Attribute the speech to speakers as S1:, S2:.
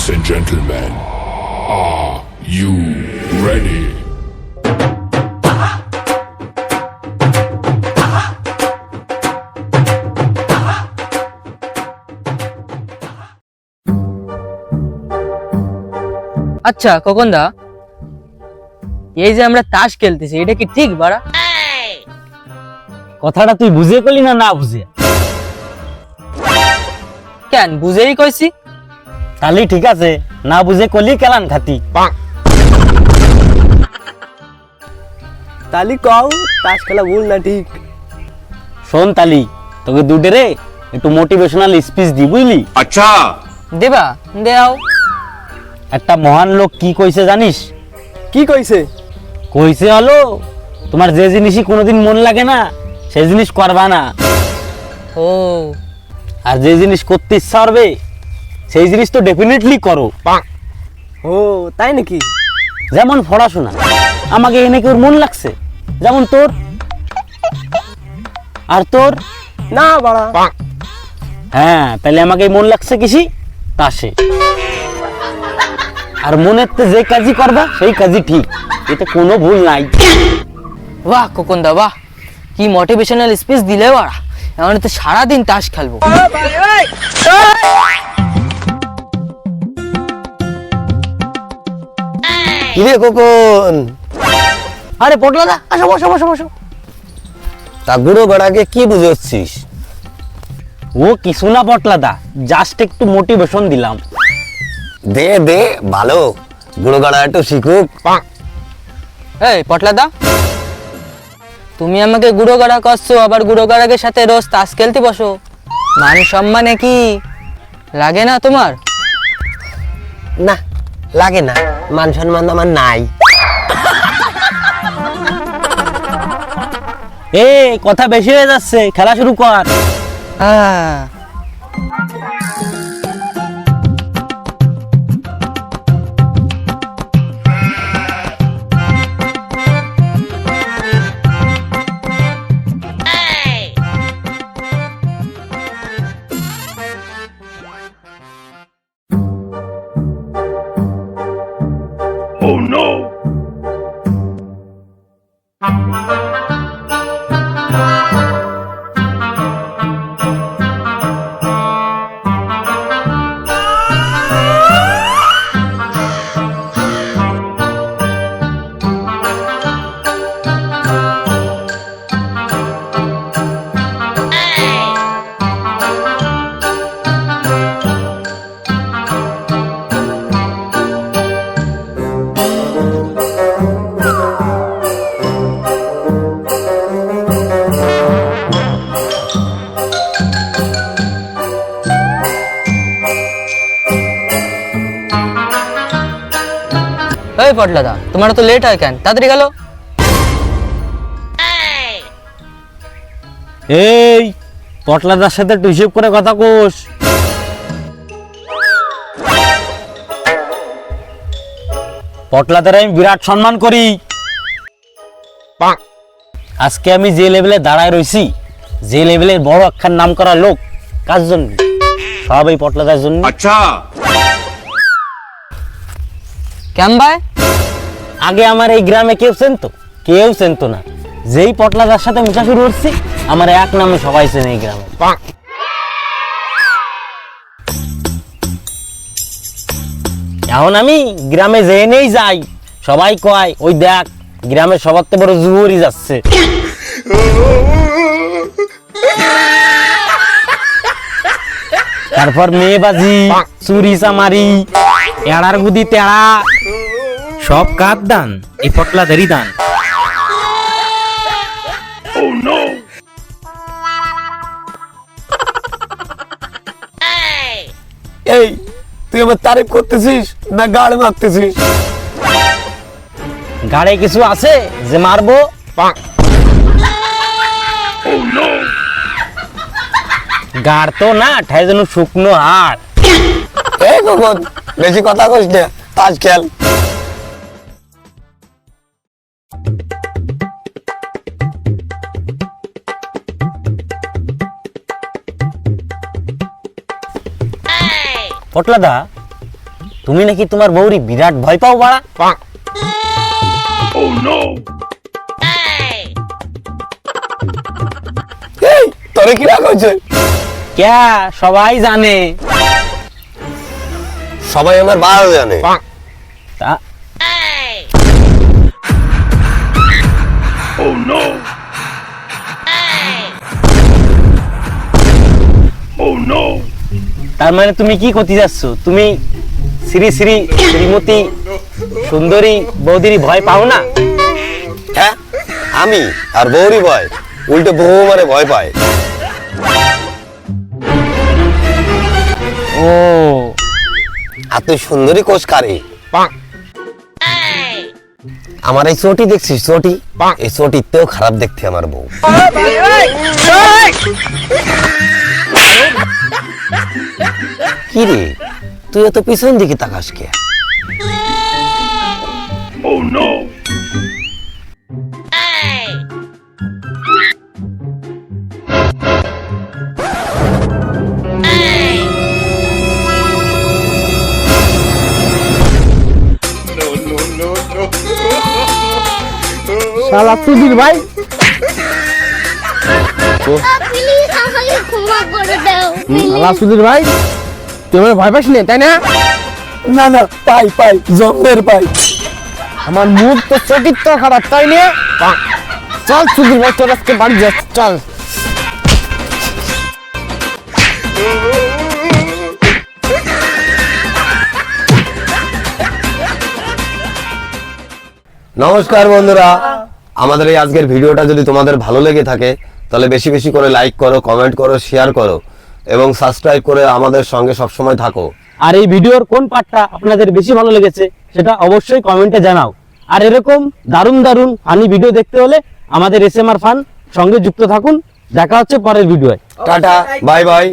S1: Ladies and gentlemen, are you ready?
S2: আচ্ছা খোকনদা, এই যে আমরা তাস খেলতেছি এটা কি ঠিক বাড়া?
S3: কথাটা তুই বুঝে করলি না বুঝে?
S2: কেন বুঝেই কইছি।
S3: তাহলে ঠিক আছে, না বুঝে করলি কেলান খাতি।
S4: তালি কও তাস খেলা ভুল না ঠিক?
S3: শোন তালি, তোকে দুটেরে একটু মোটিভেশনাল স্পিচ দি বুঝলি?
S1: अच्छा
S2: দেবা দেও।
S3: একটা মহান লোক কি কইছে জানিস?
S4: কি কইছে?
S3: কইছে হলো, তোমার যে জিনিসই কোনোদিন মন লাগে না সেই জিনিস করবা না,
S2: ও
S3: আর যে জিনিস করতে ইচ্ছা করবে সেই জিনিস তো ডেফিনেটলি করো।
S4: ও তাই নাকি?
S3: যেমন পড়াশোনা, আমাকে এনে কেউ মন লাগছে, যেমন তোর। আর তোর?
S4: না বাড়া।
S3: হ্যাঁ, তাহলে আমাকে মন লাগছে কিসি তাসে। আর মনের তো যে কাজই করবা সেই কাজই ঠিক, এতে কোনো ভুল নাই।
S2: বাহ খোকনদা বাহ, কি মোটিভেশনাল স্পিচ দিলে বাড়া। এখন তো সারাদিন তাস খেলবো।
S4: কিরে খোকন?
S3: আরে পটলাদা, আসো বসো বসো বসো।
S4: তা গুড়ো গড়াকে কি বুঝাচ্ছিস?
S3: ও কিছু না পটলাদা, জাস্ট একটু মোটিভেশন দিলাম।
S4: দে দে, ভালো গুড়ো গড়া একটু শিখুক।
S2: এই পটলাদা, তুমি আমাকে গুড়ো গাড়া করছো, আবার গুড়ো গাড়াকে সাথে রোজ তাস খেলতে বসো। মান সম্মানে কি লাগে না তোমার?
S4: না লাগে না, মান সম্মান আমার নাই।
S3: এ কথা বেশি হয়ে যাচ্ছে, খেলা শুরু কর।
S2: হ্যাঁ
S1: Oh no!
S2: এই পটলাদা, তোমার তো লেট হয় কেন, তাড়াতাড়ি গেল।
S3: এই পটলাদার সাথে একটু হিসেব করে কথা কোস। পটলাদার আমি বিরাট সম্মান করি। আজকে আমি যে লেভেলে দাঁড়ায় রইছি, যে লেভেলের বড় আখ্যান নাম করা লোক, কার জন্য? সব এই পটলাদার জন্য।
S1: अच्छा
S2: কেন ভাই?
S3: আগে আমার এই গ্রামে কেউ চেনতো? কেউ চেনতো না। যেই পটলাদার সাথে মিশা শুরু করছি, আমার এক নামে সবাই চেনে এই গ্রামে। এখন আমি গ্রামে যেনেই যাই, সবাই কয় ওই দেখ গ্রামের সবার থেকে বড় জুয়ারি যাচ্ছে। তারপর মেয়েবাজি, চুরি চামারি, এড়ার গুদি তেড়া, সব কার দান? এই পটলাদারই দান।
S1: Oh no!
S4: এই তুই আমার তারিফ করতেছিস না গাড় মারতেছিস?
S3: গাড়ে কিছু আছে যে মারবো?
S1: Oh no!
S3: গাড় তো না, ঠাই যেন শুকনো হাড়।
S4: এই খোকন, বেশি কথা কইস না, তাস খেল।
S3: পটলাদা, তুমি নাকি তোমার বউরি বিরাট ভয় পাও বাড়া।
S4: এই তোরে কি রাগ হয়েছে?
S3: ক্যা সবাই জানে।
S4: সবাই আমার ভালো জানে।
S3: তা তার মানে তুমি কি করতে যাচ্ছ? তুমি শ্রী শ্রী শ্রীমতী সুন্দরী বৌদির ভয় পাও না?
S4: হ্যাঁ, আমি আর বৌরি ভয়, উল্টে বউ মানে ভয় পায়।
S3: ও
S4: আর তুই সুন্দরী কোষ কারে? আমার এই চটি দেখছিস? চটি, এই চটিতেও খারাপ দেখতে আমার বউ। কি রে, তুই এত পিছন দিকে তাকাস কে?
S3: শালা সুধীর ভাই,
S5: প্লিজ আমাকে ক্ষমা করে দাও
S3: শালা সুধীর ভাই, তুই আমার ভয় পাস না তাই না?
S4: না না, পাই পাই, জম্মের পাই।
S3: আমার মুখ তো চকিত তো খারাপ তাই না? চল সুধীর ভাই, তোর আজকে বাড়ি যাচ্ছি, চল।
S4: নমস্কার বন্ধুরা, আমাদের এই আজকের ভিডিওটা যদি তোমাদের ভালো লেগে থাকে তাহলে বেশি বেশি করে লাইক করো, কমেন্ট করো, শেয়ার করো এবং সাবস্ক্রাইব করে আমাদের সঙ্গে সবসময় থাকো।
S3: আর এই ভিডিওর কোন পার্টটা আপনাদের বেশি ভালো লেগেছে সেটা অবশ্যই কমেন্টে জানাও। আর এরকম দারুণ দারুণ ফানি ভিডিও দেখতে হলে আমাদের SMR ফান সঙ্গে যুক্ত থাকুন। দেখা হচ্ছে পরের ভিডিওয়।
S4: Tata, bye bye.